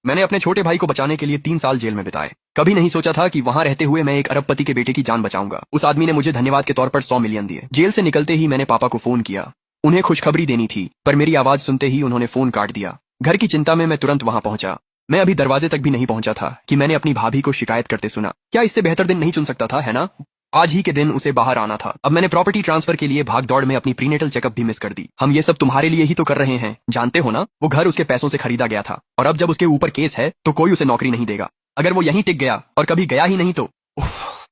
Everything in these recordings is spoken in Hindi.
मैंने अपने छोटे भाई को बचाने के लिए 3 साल जेल में बिताए। कभी नहीं सोचा था कि वहां रहते हुए मैं एक अरबपति के बेटे की जान बचाऊंगा। उस आदमी ने मुझे धन्यवाद के तौर पर 100 मिलियन दिए। जेल से निकलते ही मैंने पापा को फोन किया, उन्हें खुशखबरी देनी थी, पर मेरी आवाज सुनते ही उन्होंने फोन काट दिया। घर की चिंता में मैं तुरंत वहां पहुंचा। मैं अभी दरवाजे तक भी नहीं पहुंचा था कि मैंने अपनी भाभी को शिकायत करते सुना। क्या इससे बेहतर दिन नहीं चुन सकता था, है ना? आज ही के दिन उसे बाहर आना था। अब मैंने प्रॉपर्टी ट्रांसफर के लिए भाग दौड़ में अपनी प्रीनेटल चेकअप भी मिस कर दी। हम ये सब तुम्हारे लिए ही तो कर रहे हैं, जानते हो ना? वो घर उसके पैसों से खरीदा गया था और अब जब उसके ऊपर केस है तो कोई उसे नौकरी नहीं देगा। अगर वो यहीं टिक गया और कभी गया ही नहीं तो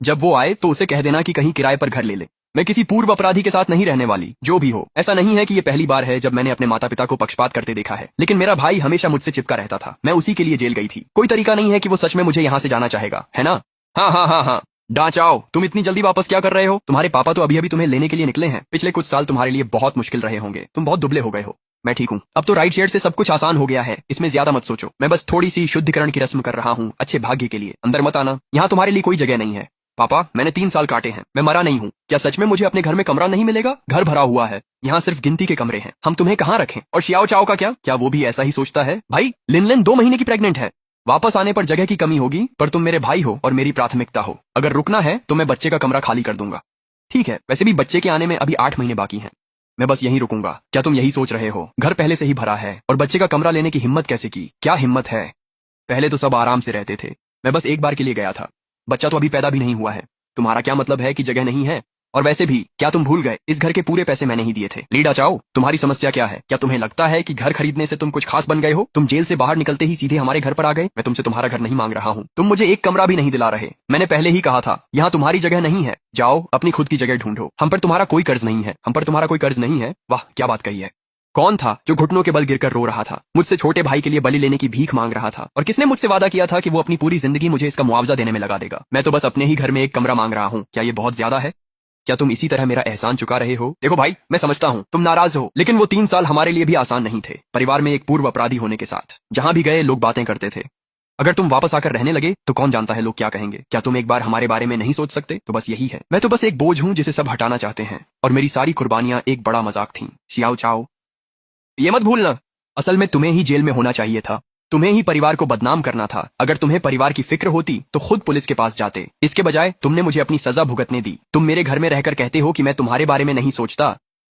जब वो आए तो उसे कह देना कि कहीं किराए पर घर ले ले। मैं किसी पूर्व अपराधी के साथ नहीं रहने वाली, जो भी हो। ऐसा नहीं है कि ये पहली बार है जब मैंने अपने माता पिता को पक्षपात करते देखा है, लेकिन मेरा भाई हमेशा मुझसे चिपका रहता था। मैं उसी के लिए जेल गई थी। कोई तरीका नहीं है कि वो सच में मुझे यहाँ से जाना चाहेगा, है ना? हाँ हाँ हाँ हाँ, डांचाओ, तुम इतनी जल्दी वापस क्या कर रहे हो? तुम्हारे पापा तो अभी अभी तुम्हें लेने के लिए निकले हैं। पिछले कुछ साल तुम्हारे लिए बहुत मुश्किल रहे होंगे, तुम बहुत दुबले हो गए हो। मैं ठीक हूँ। अब तो राइट शेयर से सब कुछ आसान हो गया है, इसमें ज्यादा मत सोचो। मैं बस थोड़ी सी शुद्धिकरण की रस्म कर रहा हूँ, अच्छे भाग्य के लिए। अंदर मत आना, यहाँ तुम्हारे लिए कोई जगह नहीं है। पापा, मैंने 3 साल काटे हैं, मैं मरा नहीं हूँ। क्या सच में मुझे अपने घर में कमरा नहीं मिलेगा? घर भरा हुआ है, यहाँ सिर्फ गिनती के कमरे हैं। हम तुम्हें कहाँ रखें? और शियाओ चाओ का क्या वो भी ऐसा ही सोचता है? भाई, लिनलिन 2 महीने की प्रेग्नेंट है। वापस आने पर जगह की कमी होगी, पर तुम मेरे भाई हो और मेरी प्राथमिकता हो। अगर रुकना है तो मैं बच्चे का कमरा खाली कर दूंगा। ठीक है, वैसे भी बच्चे के आने में अभी 8 महीने बाकी हैं। मैं बस यहीं रुकूंगा। क्या तुम यही सोच रहे हो? घर पहले से ही भरा है और बच्चे का कमरा लेने की हिम्मत कैसे की? क्या हिम्मत है? पहले तो सब आराम से रहते थे। मैं बस एक बार के लिए गया था। बच्चा तो अभी पैदा भी नहीं हुआ है। तुम्हारा क्या मतलब है कि जगह नहीं है? और वैसे भी क्या तुम भूल गए, इस घर के पूरे पैसे मैंने ही दिए थे। लीडा चाओ, तुम्हारी समस्या क्या है? क्या तुम्हें लगता है कि घर खरीदने से तुम कुछ खास बन गए हो? तुम जेल से बाहर निकलते ही सीधे हमारे घर पर आ गए। मैं तुमसे तुम्हारा घर नहीं मांग रहा हूँ, तुम मुझे एक कमरा भी नहीं दिला रहे। मैंने पहले ही कहा था, यहाँ तुम्हारी जगह नहीं है। जाओ अपनी खुद की जगह ढूंढो। हम पर तुम्हारा कोई कर्ज नहीं है। हम पर तुम्हारा कोई कर्ज नहीं है। वाह, क्या बात कही है। कौन था जो घुटनों के बल गिरकर रो रहा था? मुझसे छोटे भाई के लिए बलि लेने की भीख मांग रहा था। और किसने मुझसे वादा किया था कि वो अपनी पूरी जिंदगी मुझे इसका मुआवजा देने में लगा देगा? मैं तो बस अपने ही घर में एक कमरा मांग रहा हूँ। क्या ये बहुत ज्यादा है? क्या तुम इसी तरह मेरा एहसान चुका रहे हो? देखो भाई, मैं समझता हूँ तुम नाराज हो, लेकिन वो 3 साल हमारे लिए भी आसान नहीं थे। परिवार में एक पूर्व अपराधी होने के साथ जहां भी गए लोग बातें करते थे। अगर तुम वापस आकर रहने लगे तो कौन जानता है लोग क्या कहेंगे। क्या तुम एक बार हमारे बारे में नहीं सोच सकते? तो बस यही है। मैं तो बस एक बोझ हूँ जिसे सब हटाना चाहते हैं, और मेरी सारी कुर्बानियां एक बड़ा मजाक थी। शियाओ चाओ, ये मत भूलना, असल में तुम्हें ही जेल में होना चाहिए था। तुम्हें ही परिवार को बदनाम करना था। अगर तुम्हें परिवार की फिक्र होती तो खुद पुलिस के पास जाते। इसके बजाय तुमने मुझे अपनी सजा भुगतने दी। तुम मेरे घर में रहकर कहते हो कि मैं तुम्हारे बारे में नहीं सोचता।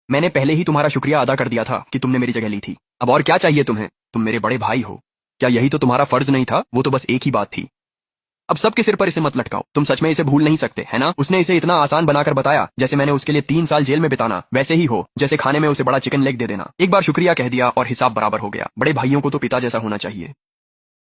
मैंने पहले ही तुम्हारा शुक्रिया अदा कर दिया था कि तुमने मेरी जगह ली थी। अब और क्या चाहिए तुम्हें? तुम मेरे बड़े भाई हो। क्या यही तो तुम्हारा फर्ज नहीं था? वो तो बस एक ही बात थी। अब सबके सिर पर इसे मत लटकाओ। तुम सच में इसे भूल नहीं सकते, है ना? उसने इसे इतना आसान बनाकर बताया, जैसे मैंने उसके लिए 3 साल जेल में बिताना वैसे ही हो जैसे खाने में उसे बड़ा चिकन लेग दे देना। एक बार शुक्रिया कह दिया और हिसाब बराबर हो गया। बड़े भाइयों को तो पिता जैसा होना चाहिए।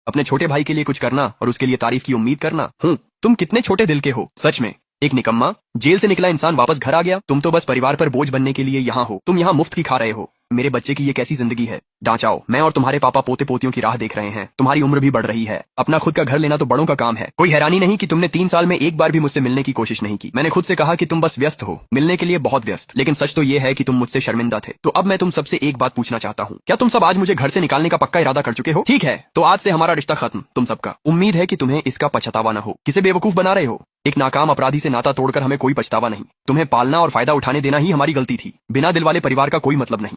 अपने छोटे भाई के लिए कुछ करना और उसके लिए तारीफ की उम्मीद करना। तुम कितने छोटे दिल के हो, सच में। एक निकम्मा, जेल से निकला इंसान वापस घर आ गया। तुम तो बस परिवार पर बोझ बनने के लिए यहाँ हो। तुम यहाँ मुफ्त की खा रहे हो। मेरे बच्चे की ये कैसी जिंदगी है? डांचाओ, मैं और तुम्हारे पापा पोते पोतियों की राह देख रहे हैं। तुम्हारी उम्र भी बढ़ रही है। अपना खुद का घर लेना तो बड़ों का काम है। कोई हैरानी नहीं कि तुमने 3 साल में एक बार भी मुझसे मिलने की कोशिश नहीं की। मैंने खुद से कहा कि तुम बस व्यस्त हो, मिलने के लिए बहुत व्यस्त। लेकिन सच तो ये है कि तुम मुझसे शर्मिंदा थे। तो अब मैं तुम सबसे एक बात पूछना चाहता हूँ, क्या तुम सब आज मुझे घर से निकालने का पक्का इरादा कर चुके हो? ठीक है, तो आज से हमारा रिश्ता खत्म, तुम सबका। उम्मीद है कि तुम्हें इसका पछतावा न हो। किसे बेवकूफ बना रहे हो? एक नाकाम अपराधी से नाता तोड़कर हमें कोई पछतावा नहीं। तुम्हें पालना और फायदा उठाने देना ही हमारी गलती थी। बिना दिल वाले परिवार का कोई मतलब नहीं।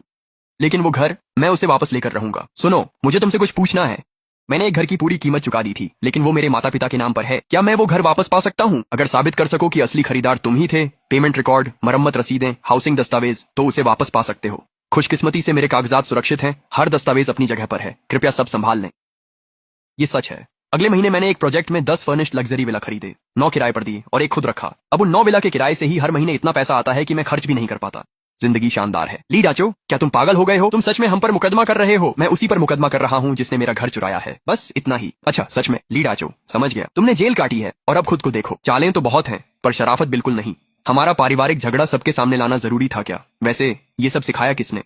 लेकिन वो घर, मैं उसे वापस लेकर रहूंगा। सुनो, मुझे तुमसे कुछ पूछना है। मैंने एक घर की पूरी कीमत चुका दी थी, लेकिन वो मेरे माता पिता के नाम पर है। क्या मैं वो घर वापस पा सकता हूँ? अगर साबित कर सको कि असली खरीदार तुम ही थे, पेमेंट रिकॉर्ड, मरम्मत रसीदें, हाउसिंग दस्तावेज, तो उसे वापस पा सकते हो। खुशकिस्मती से मेरे कागजात सुरक्षित हैं, हर दस्तावेज अपनी जगह पर है। कृपया सब संभाल लें। ये सच है। अगले महीने मैंने एक प्रोजेक्ट में 10 फर्निश्ड लग्जरी विला खरीदे, 9 किराए पर दिए और एक खुद रखा। अब उन 9 विला के किराए से ही हर महीने इतना पैसा आता है कि मैं खर्च भी नहीं कर पाता। जिंदगी शानदार है। ली डाचो, क्या तुम पागल हो गए हो? तुम सच में हम पर मुकदमा कर रहे हो? मैं उसी पर मुकदमा कर रहा हूँ जिसने मेरा घर चुराया है। बस इतना ही। अच्छा, सच में ली डाचो, समझ गया। तुमने जेल काटी है और अब खुद को देखो। चालें तो बहुत हैं, पर शराफत बिल्कुल नहीं। हमारा पारिवारिक झगड़ा सबके सामने लाना जरूरी था क्या? वैसे ये सब सिखाया किसने?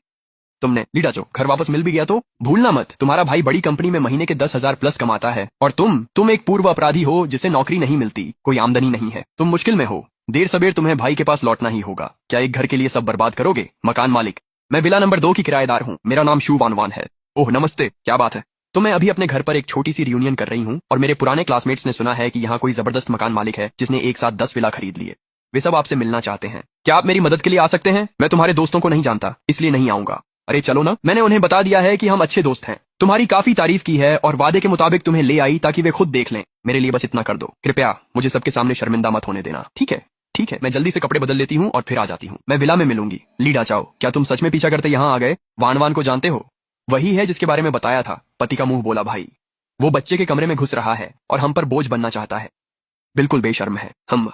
तुमने। लीडा चो, घर वापस मिल भी गया तो भूलना मत, तुम्हारा भाई बड़ी कंपनी में महीने के 10,000 प्लस कमाता है और तुम एक पूर्व अपराधी हो जिसे नौकरी नहीं मिलती, कोई आमदनी नहीं है। तुम मुश्किल में हो। देर सबेर तुम्हें भाई के पास लौटना ही होगा। क्या एक घर के लिए सब बर्बाद करोगे? मकान मालिक, मैं विला नंबर 2 की किराएदार हूँ। मेरा नाम शू वानवान है। ओह नमस्ते, क्या बात है? तो मैं अभी अपने घर पर एक छोटी सी रियूनियन कर रही हूँ और मेरे पुराने क्लासमेट्स ने सुना है कि यहाँ कोई जबरदस्त मकान मालिक है जिसने एक साथ 10 विला खरीद लिए। वे सब आपसे मिलना चाहते हैं। क्या आप मेरी मदद के लिए आ सकते हैं? मैं तुम्हारे दोस्तों को नहीं जानता, इसलिए नहीं आऊंगा। अरे चलो ना, मैंने उन्हें बता दिया है कि हम अच्छे दोस्त हैं। तुम्हारी काफी तारीफ की है और वादे के मुताबिक तुम्हें ले आई ताकि वे खुद देख लें। मेरे लिए बस इतना कर दो कृपया, मुझे सबके सामने शर्मिंदा मत होने देना। ठीक है? ठीक है, मैं जल्दी से कपड़े बदल लेती हूँ और फिर आ जाती हूँ। मैं विला में मिलूंगी। लीडा चाओ, क्या तुम सच में पीछा करते यहाँ आ गए? वान वान को जानते हो? वही है जिसके बारे में बताया था। पति का मुंह बोला भाई। वो बच्चे के कमरे में घुस रहा है और हम पर बोझ बनना चाहता है। बिल्कुल बेशर्म है। हम